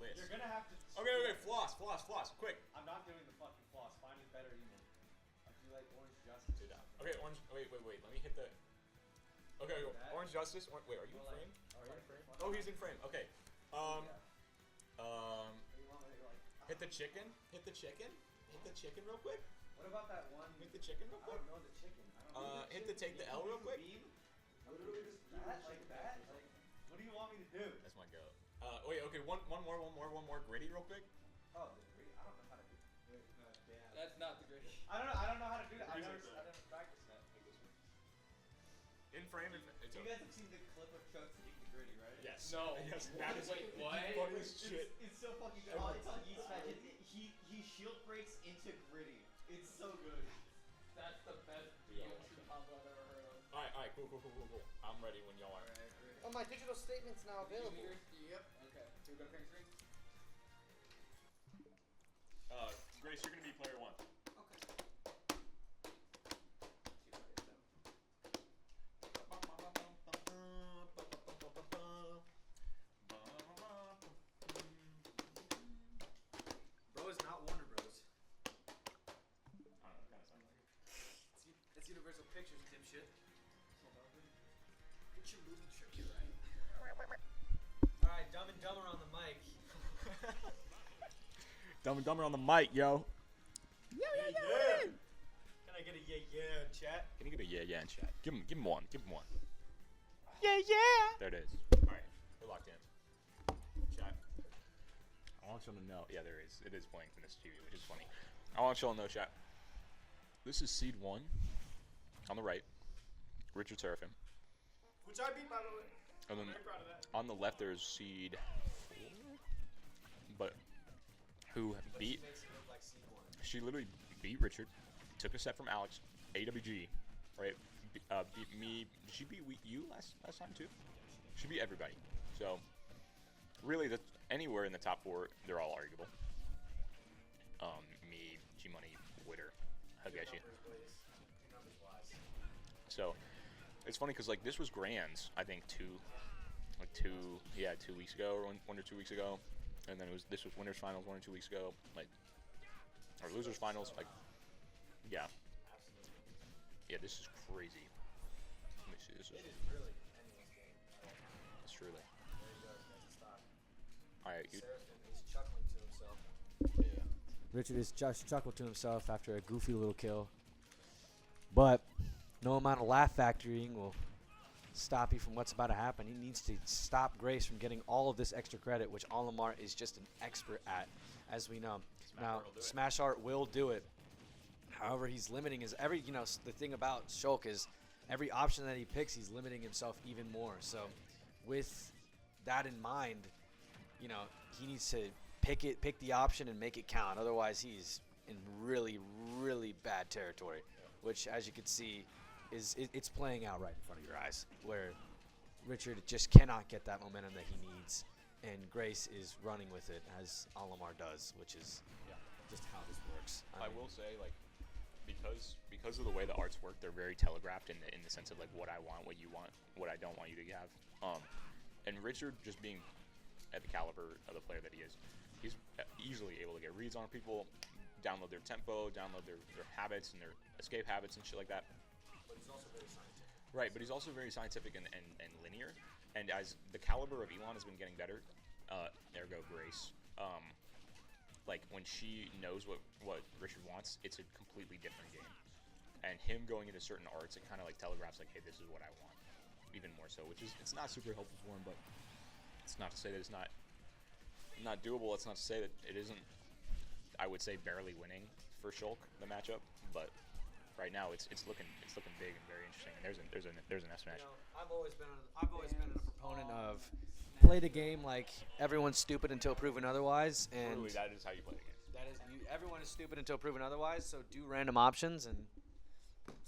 list. You're gonna have to. Okay, floss, quick. I'm not doing the fucking floss. Find a better emo. I do like Orange Justice. Okay, orange. Wait. Let me hit the. Okay, Orange Justice. Wait, are you in frame? Oh, he's in frame. Okay. Hit the chicken. Hit the chicken real quick. What about that one? Hit the chicken real quick. I don't know the chicken. Hit the take the L real quick. Literally just that, like that. Like, what do you want me to do? That's my go. Wait. Okay. One more. Gritty real quick. Oh, the gritty. I don't know how to do. Damn. That's not the gritty. I don't know how to do that. I never practiced that. In frame. You guys have seen the clip of Chuck eating the gritty, right? Yes. No. Yes. That is Wait, what? funny as shit. It's so fucking good. It's on Yeast Magic. He shield breaks into gritty. It's so good. That's the best BO2 combo I've ever heard of. Alright, cool. I'm ready when y'all are. Oh, my digital statement's now available. Yep. Okay. So we go to pink screen? Grace, you're gonna be player 1. Bro is not Warner Bros. I don't know, kind of sounds like it. It's Universal Pictures, dipshit. Get your movie trivia right. Alright, Dumb and Dumber on the mic. Dumb and Dumber on the mic, yo. Yeah. Can I get a yeah in chat? Can you get a yeah in chat? Give him one. Yeah. There it is. Alright, we're locked in. Chat. I want y'all to know. Yeah, there is. It is playing from this TV, which is funny. I want y'all to know, chat. This is seed 1 on the right. Richard Seraphim. Which I beat, by the way. And then Very proud of that. on the left there's seed 4. But who beat? She makes it look like C1. She literally beat Richard. Took a set from Alex. AWG. Right? Beat me. Did she beat you last time too? She beat everybody. So really, that's anywhere in the top 4, they're all arguable. Me, G Money, Witter, Hageshi. So it's funny because like this was Grands, I think 2 weeks ago or 1 or 2 weeks ago, and then this was Winners Finals 1 or 2 weeks ago, like or Losers Finals, like yeah. Yeah, this is crazy. Let me see this. It is really anyone's game. It's truly. There he goes, guys. Stop. Alright, Seraphim is chuckling to himself. Yeah. Richard is just chuckled to himself after a goofy little kill. But no amount of laugh factoring will stop you from what's about to happen. He needs to stop Grace from getting all of this extra credit, which Olimar is just an expert at, as we know. Smash Art will do it. However, he's limiting his the thing about Shulk is every option that he picks, he's limiting himself even more. So with that in mind, he needs to pick the option and make it count. Otherwise, he's in really, really bad territory, which, as you can see, it's playing out right in front of your eyes, where Richard just cannot get that momentum that he needs, and Grace is running with it, as Olimar does, which is just how this works. I will say, like, because of the way the arts work, they're very telegraphed in the sense of like what I want, what you want, what I don't want you to have. And Richard, just being at the caliber of the player that he is, he's easily able to get reads on people, download their tempo, download their habits and their escape habits and shit like that. But he's also very scientific. Right, but he's also very scientific and linear. And as the caliber of Elon has been getting better, ergo Grace, like when she knows what Richard wants, it's a completely different game. And him going into certain arts, it kind of like telegraphs like, hey, this is what I want, even more so. Which is, it's not super helpful for him, but it's not to say that it's not doable. It's not to say that it isn't. I would say barely winning for Shulk the matchup, but right now it's looking big and very interesting. And there's an S match. I've always been a proponent of play the game like everyone's stupid until proven otherwise, and Truly, that is how you play the game. Everyone is stupid until proven otherwise. So do random options, and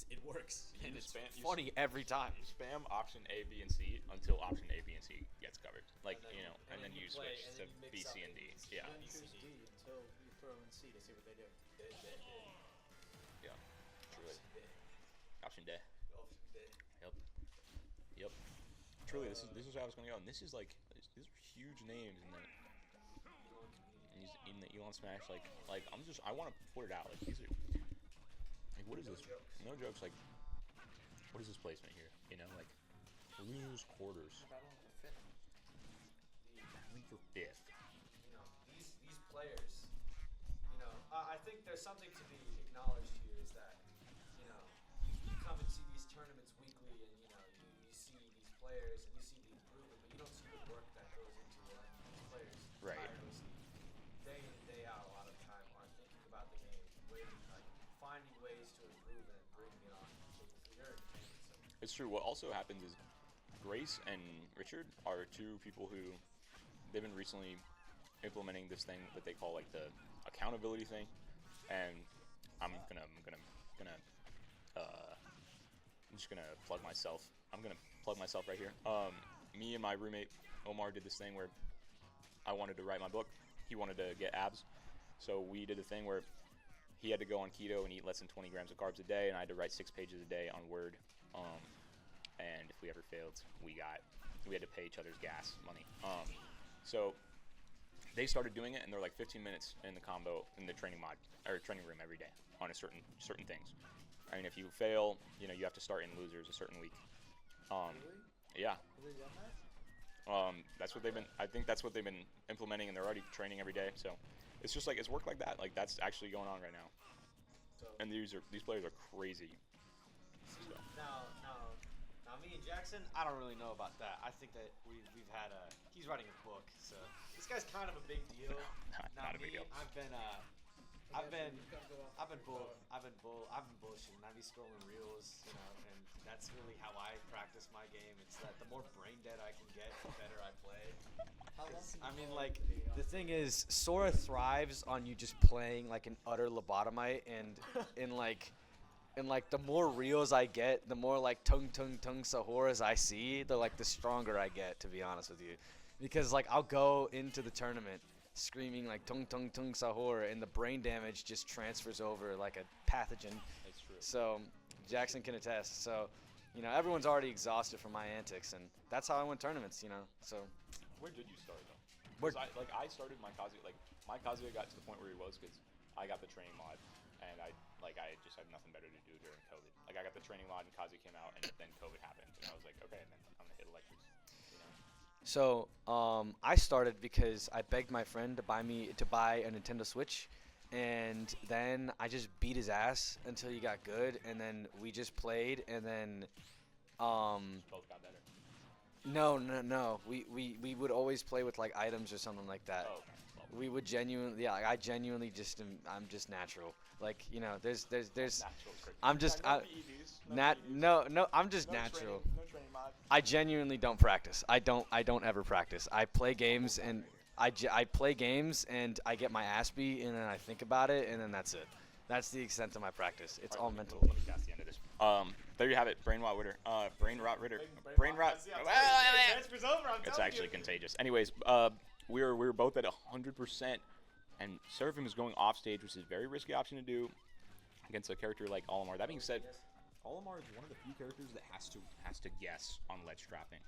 it works. And it's funny every time. You spam option A, B, and C until option A, B, and C gets covered. Like and then you switch to B, C, and D. Yeah. And then you choose D until you throw in C to see what they do. Yeah. Truly. Option D. Yep. Truly, this is how it's gonna go, and this is like these are huge names in the he's in the Elon Smash. Like I want to put it out. Like these are, like what is this? No jokes. Like what is this placement here? You know, like lose quarters. Battling for fifth. You know, these players. You know, I think there's something to be acknowledged here is that, you know, you come and see these tournaments weekly, and you know, you see these players and you see the improvement, but you don't see the work that goes into these players. Right. Tirelessly, day in and day out, a lot of the time are thinking about the game, like finding ways to improve and bringing it on for your entertainment. So. It's true. What also happens is Grace and Richard are two people who they've been recently implementing this thing that they call like the accountability thing, and I'm just gonna plug myself. I'm gonna plug myself right here. Me and my roommate Omar did this thing where I wanted to write my book. He wanted to get abs, so we did the thing where he had to go on keto and eat less than 20 grams of carbs a day, and I had to write 6 pages a day on Word. And if we ever failed, we had to pay each other's gas money. So they started doing it, and they're like 15 minutes in the combo in the training room every day on a certain things. I mean, if you fail, you know, you have to start in losers a certain week. Really? Yeah. Have they done that? That's what they've been. I think that's what they've been implementing, and they're already training every day. So it's just like it's work like that. Like that's actually going on right now. So And these players are crazy. So. now, me and Jackson, I don't really know about that. I think that we've had he's writing a book, so this guy's kind of a big deal. Not a big deal. I've been bullshitting. I've been scrolling reels, you know, and that's really how I practice my game. It's that the more brain dead I can get, the better I play. I mean, like, the thing is, Sora thrives on you just playing like an utter lobotomite, and the more reels I get, the more like tung Sahoras I see, the stronger I get, to be honest with you. Because like I'll go into the tournament screaming like tung Sahora, and the brain damage just transfers over like a pathogen. That's true. So Jackson can attest. So, you know, everyone's already exhausted from my antics, and that's how I win tournaments, you know. So Where did you start though? I started my Kazuya, my Kazuya got to the point where he was because I got the training mod, and I just had nothing better to do during COVID. Like I got the training mod and Kazuya came out, and then COVID happened, and I was like, okay, and then I'm gonna hit electrics, you know. So I started because I begged my friend to buy a Nintendo Switch, and then I just beat his ass until he got good, and then we just played, and then Both got better. No. We would always play with like items or something like that. Oh, okay. Well, We would genuinely, like I genuinely just I'm just natural. Like, you know, there's natural cricket. I'm just no I, PEDs, no, I'm just no natural. no training mod. I genuinely don't practice. I don't ever practice. I play games and I play games and I get my ass beat, and then I think about it, and then that's it. That's the extent of my practice. It's all mental. Let me cast the end of this. There you have it. Brain rot Ritter. Brain rot Ritter. Brain rot. Transfer's over. I'm It's telling actually you. contagious. Anyways, we were both at 100%, and Seraphim is going off stage, which is a very risky option to do against a character like Olimar. That being said, Olimar is one of the few characters that has to guess on ledge trapping.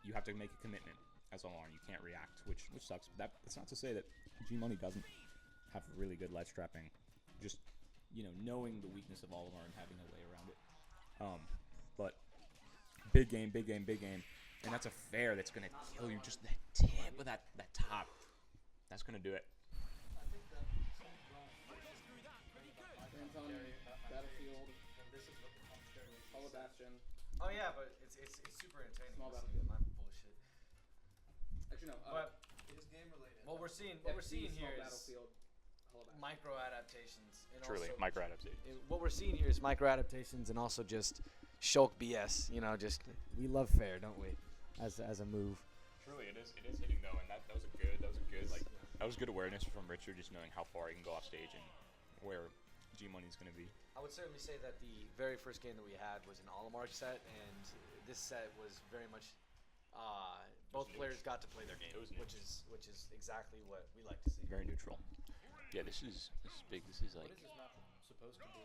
You have to make a commitment as Olimar. You can't react, which sucks. But that's not to say that G Money doesn't have really good ledge trapping. Just, you know, knowing the weakness of Olimar and having a way around it. But big game, and that's a fair that's gonna kill you. Just that tip with that top, that's gonna do it. Depends on Battlefield. Hollow Bastion. Oh yeah, but it's super entertaining. Small Listen Battlefield. to my bullshit. Actually, no. But It is game related. what we're seeing FC, here Small is Battlefield. Hollow Bastion. micro adaptations. And Truly, also, micro adaptation. what we're seeing here is micro adaptations and also just Shulk BS. You know, just we love fair, don't we? As a move. Truly, it is hitting though, and that was good awareness from Richard, just knowing how far he can go off stage and where G Money's gonna be. I would certainly say that the very first game that we had was an Olimar set, and this set was very much both players got to play their game, It was which is exactly what we like to see. Very neutral. Yeah, this is big. This is What like, is this map supposed to be?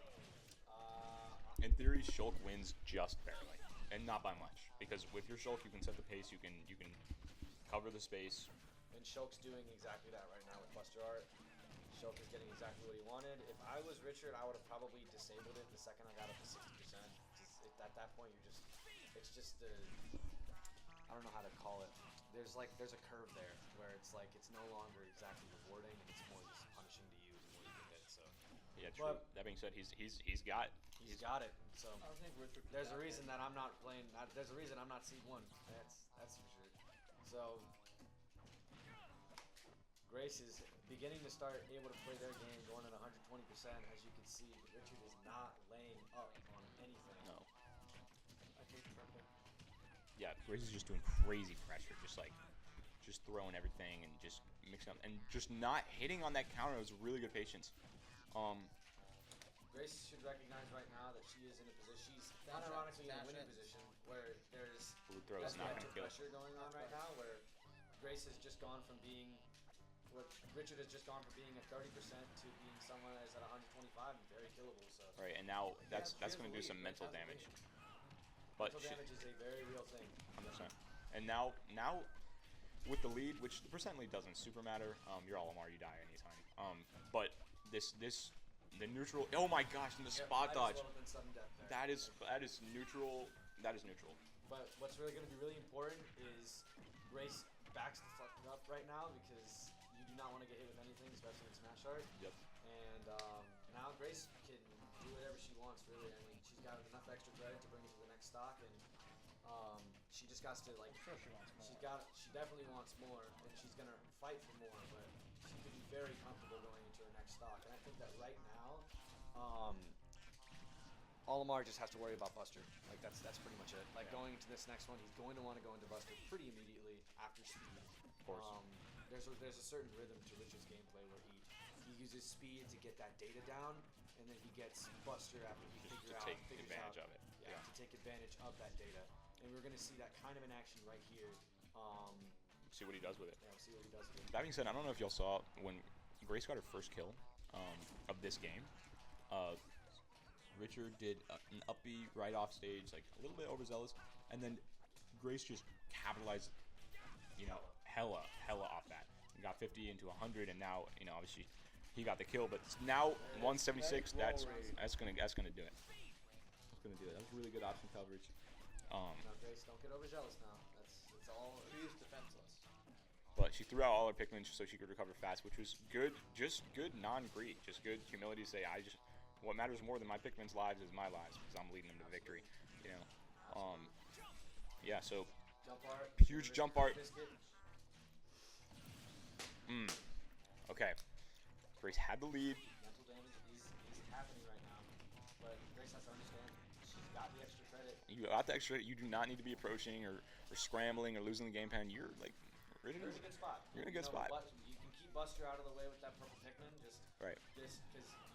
in theory, Shulk wins just barely, and not by much. Because with your Shulk, you can set the pace. You can cover the space. And and Shulk's doing exactly that right now with Buster Art. Shulk is getting exactly what he wanted. If I was Richard, I would have probably disabled it the second I got up to 60%. At that point, it's just I don't know how to call it. There's a curve there where it's like it's no longer exactly rewarding and it's more just punishing to you the more you can hit. So Yeah, true. That being said, he's got it. So I don't think Richard. there's a reason that I'm not playing. There's a reason I'm not seed 1. That's for sure. So Grace is beginning to start able to play their game, going at 120%. As you can see, Richard is not laying up on anything. no. I hate triple. Yeah, Grace is just doing crazy pressure, just throwing everything and just mixing up and just not hitting on that counter. It was really good patience. Grace should recognize right now that she is in a position. She's Dash unironically in a dash winning in. position where there's Blue throw is not going to kill. pressure going on right now. Where Grace has just gone from being, Richard has just gone from being at 30% to being someone that's at 125 and very killable. So Right, and now that's she has going to the do some lead, mental but it damage. hasn't But mental damage is a very real thing. 100%. And now with the lead, which the percent lead doesn't super matter. You're Olimar, you die anytime. But the neutral. Oh my gosh! And the spot dodge. That is neutral. That is neutral. But what's really going to be really important is Grace backs the fuck up right now because you do not want to get hit with anything, especially in Smash Art. Yep. And now Grace can do whatever she wants, really. I mean, she's got enough extra credit to bring it to the next stock, and she just got to like. I'm sure she wants more. She definitely wants more, and she's gonna fight for more. But she could be very comfortable going into her next stock, and I think that right now, Olimar just has to worry about Buster. Like that's pretty much it. Like going into this next one, he's going to want to go into Buster pretty immediately after speed. Of course. There's a certain rhythm to Richard's gameplay where he uses speed to get that data down, and then he gets Buster after he Just figures to take out advantage of it. Yeah, to take advantage of that data. And we're going to see that kind of in action right here. See what he does with it. Yeah, we'll see what he does with it. That being said, I don't know if y'all saw when Grace got her first kill of this game. Richard did an uppy right off stage, like a little bit overzealous, and then Grace just capitalized, hella off that. He got 50 into 100, and now, obviously he got the kill. But now 176, that's gonna do it. That's gonna do it. That was really good option coverage. Now, Grace, don't get overzealous now. That's all. She's defenseless. But she threw out all her Pikmins so she could recover fast, which was good. Just good non-greed. Just good humility to say, what matters more than my Pikmin's lives is my lives because I'm leading them to victory. Yeah. So Jump art. huge jump art. Okay. Grace had the lead. Mental damage is happening right now, but Grace has to understand she's got the extra credit. You got the extra. You do not need to be approaching or scrambling or losing the game plan. You're like ready to. You're in a good spot. You're in a good spot. You can keep Buster out of the way with that purple Pikmin. Right. Because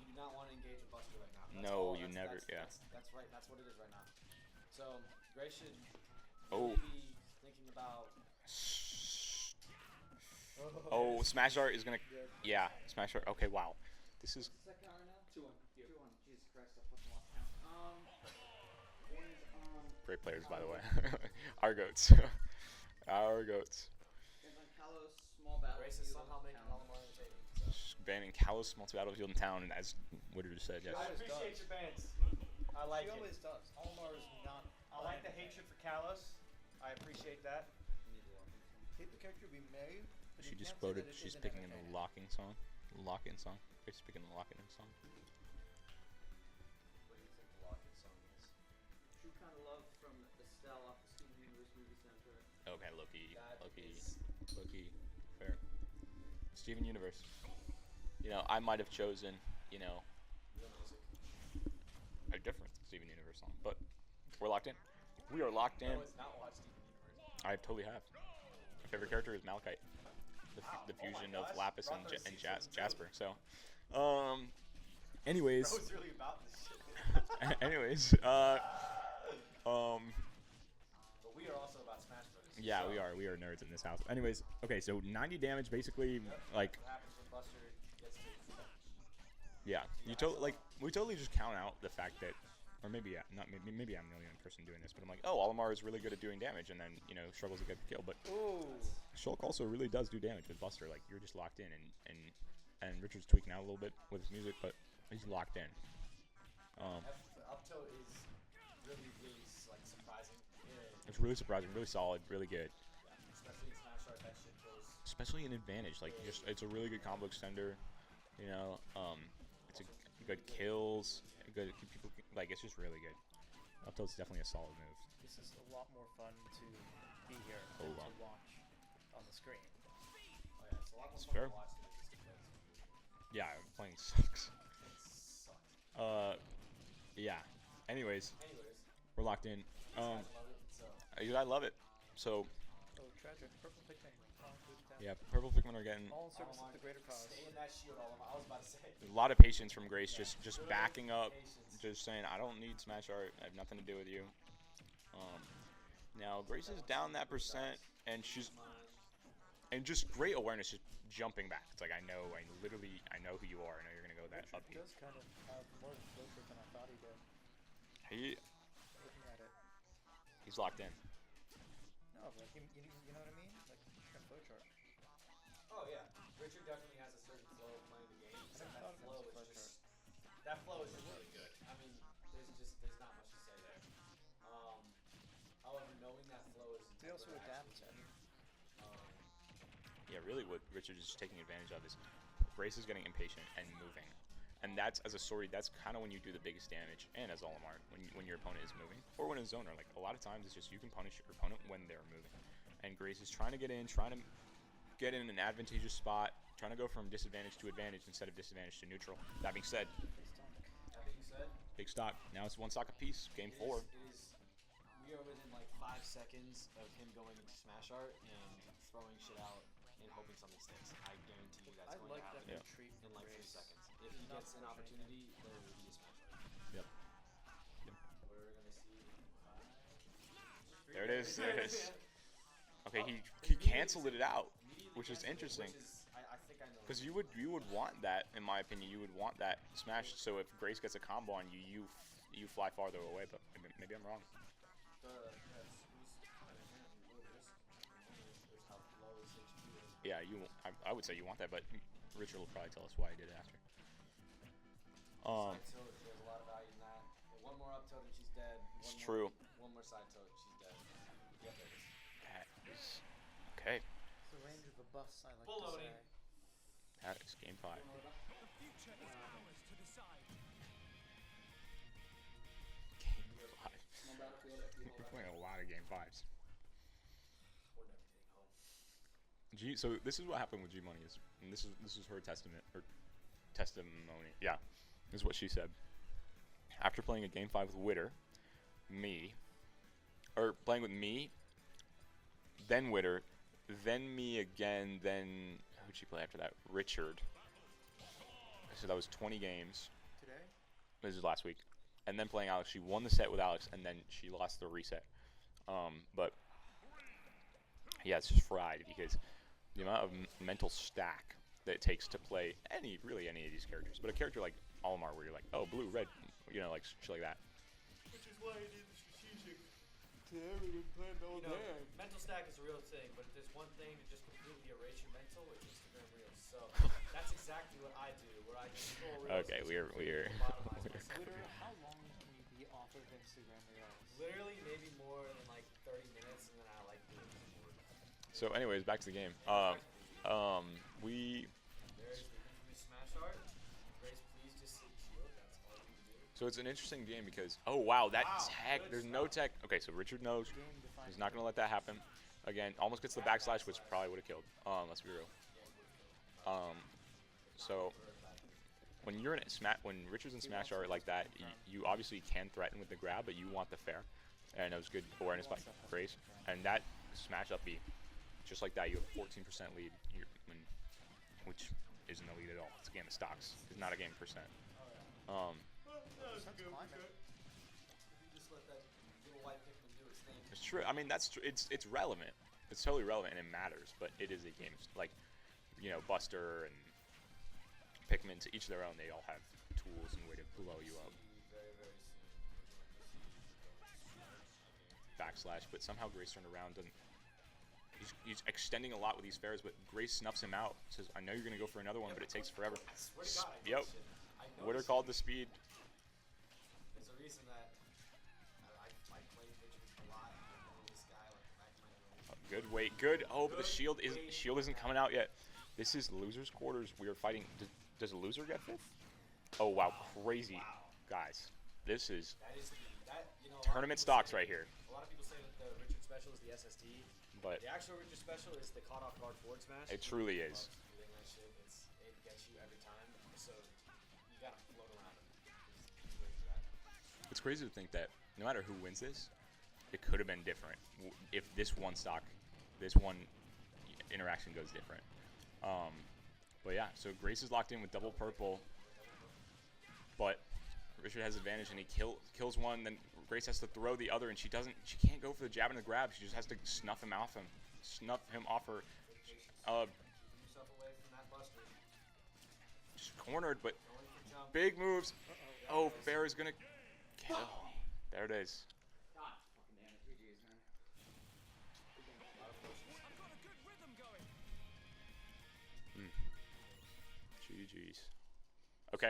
you do not want to engage with Buster right now. Never. That's right. That's what it is right now. So Grace should Oh. be thinking about. Oh, Smash Art is gonna. Yeah, Smash Art. Okay, wow. This is. Second hour now? 2-1. 2-1. Jesus Christ, I fucking lost count. One is Great players, by the way. Our goats. Our goats. on Kalos, small Grace is battlefield. somehow making town. Olimar entertaining. So. Banning Kalos multi-battlefield in town, and as Witter just said, yes. I appreciate your bans. I like She it. always does. Olimar is not. I like the hatred for Kalos. I appreciate that. Hate the character we made. but She you just can't say quoted. that it She's isn't picking in the entertaining. locking song. Lock-in song. Grace is picking the lock-in song. What do you think the lock-in song is? True kind of love from Estelle off the Steven Universe movie soundtrack. Okay, Loki. That Loki. is- Loki. Fair. Steven Universe. I might have chosen, Real music. a different Steven Universe song, but we're locked in. We are locked in. No, it's not watched Steven Universe. I totally have. My favorite character is Malachite. The fusion of gosh. Lapis and, Brother and season Jasper. So, anyways, Bro's really about this shit. anyways, But we are also about Smash Bros. yeah, So, we are nerds in this house. Anyways, okay, so 90 damage, basically, like, What happens when Buster gets to. yeah, we totally just count out the fact that or maybe not maybe I'm the only person doing this, but I'm like, oh, Olimar is really good at doing damage, and then struggles to get the kill. But Shulk also really does do damage with Buster. Like you're just locked in, and Richard's tweaking out a little bit with his music, but he's locked in. Up tilt is really like surprising. It's really surprising, really solid, really good. Yeah, especially in Smash Art, that shit kills. Especially in advantage, like it's a really good combo extender. It's a good kills, good people. Like it's just really good. Up tilt's definitely a solid move. This is a lot more fun to be here than to watch on the screen. Oh yeah, it's a lot more It's fun fair. to watch than it is to play. Yeah, playing sucks. It sucks. Yeah. Anyways, Anyways, we're locked in. these guys love it, so. I love it. So Oh, tragic. Purple Pikmin. yeah, purple Pikmin are getting All in service of the greater cause. Stay in that shield, Olimar. I was about to say. a lot of patience from Grace, just backing up, just saying I don't need Smash Art. I have nothing to do with you. Now Grace is down that percent, and she's just great awareness, just jumping back. It's like I know who you are. I know you're gonna go that Richard upbeat. does kind of have more of a flow chart than I thought he did. Looking at it. He's locked in. No, but you know what I mean? Like, kind of flow chart. Oh yeah, Richard definitely has a certain flow of playing the game. I never thought of him as a flow chart. That flow is just really good. I mean, there's not much to say there. However, knowing that flow is. He also adapts it. Yeah, really what Richard is taking advantage of is Grace is getting impatient and moving. And that's, as a Sori, that's kind of when you do the biggest damage, and as Olimar, when your opponent is moving, or when a zoner. Like, a lot of times it's just you can punish your opponent when they're moving. And Grace is trying to get in an advantageous spot, trying to go from disadvantage to advantage instead of disadvantage to neutral. That being said, big stock. Now it's one stock apiece, game 4. We are within like 5 seconds of him going into Smash Art and throwing shit out and hoping something sticks. I guarantee you that's I going like to that happen retreat in like 3 Grace. seconds. If he gets an opportunity, there will be a Smash Art. Yep. We're gonna see 5. There it is. There it is. Okay, he canceled it out, which is interesting. I think I know. Because you would want that, in my opinion. You would want that smash. So if Grace gets a combo on you, you fly farther away. But maybe I'm wrong. Yeah, I would say you want that, but Richard will probably tell us why he did it after. Side tilt, there's a lot of value in that. One more up tilt and she's dead. It's true. One more side tilt, she's dead. Yep, there it is. That is okay. It's the range of a bus, I like Full to loading. say. That is game 5. Game 5. We're playing a lot of game 5s. We're never getting home. So this is what happened with G Money and this is her testimony. Yeah, this is what she said. After playing a game 5 with Witter, playing with me, then Witter, then me again, then who'd she play after that? Richard. So that was 20 games. Today? This is last week. And then playing Alex, she won the set with Alex, and then she lost the reset. But yeah, it's just fried because the amount of mental stack that it takes to play any of these characters. But a character like Olimar, where you're like, oh, blue, red, like shit like that. Which is why I did the strategic. Mental stack is a real thing, but if there's one thing to just completely erase your mental, it's Instagram Reels. So that's exactly what I do, where I just scroll Reels. Okay, we're Twitter, how long can you be off of Instagram Reels? Literally, maybe more than like 30 minutes, and then I like doing it. So, anyways, back to the game. We. There's the infamous smash art. Grace, please just sit shield. That's all you do. So it's an interesting game because wow, that Wow, tech. good There's no tech. Okay, so Richard knows he's not gonna let that happen. Again, almost gets the backslash, which probably would have killed. Let's be real. So when you're in when Richard's in smash art like that, you obviously can threaten with the grab, but you want the fair. And it was good awareness by Grace. And that smash up B, just like that, you have a 14% lead, which isn't a lead at all. It's a game of stocks. It's not a game of percent. It's true. I mean, that's it's relevant. It's totally relevant and it matters. But it is a game like, Buster and Pikmin, to each their own. They all have tools and way to blow you up. backslash, but somehow Grace turned around and he's extending a lot with these fairs, but Grace snuffs him out. Says, I know you're going to go for another one, but it takes forever. I swear to God, I Yep. noticed it. I Would have noticed called it. the speed. There's a reason that I played Richard a lot. I know this guy like the back of my hand. Good weight. Good. Oh, but the shield isn't coming out yet. This is losers quarters. We are fighting. Does a loser get 5th? Oh wow, crazy, guys. This is That is you know, a lot of tournament people stocks say- right here. A lot of people say that the Richard special is the SSD. But The actual Richard special is the caught off guard forward smash. it truly is. Loves doing that shit. It gets you every time. So you gotta float around him. He's way for that. It's crazy to think that no matter who wins this, it could have been different if this one stock, this one interaction goes different. But yeah, so Grace is locked in with double purple, but Richard has advantage and he kills one. Then Grace has to throw the other, and she can't go for the jab and the grab. She just has to snuff him off her. Keep yourself away from that buster. Just cornered, but Going for jump. big moves. Oh, Fair is gonna kill. There it is. God fucking damn it. GG's, man. GG's.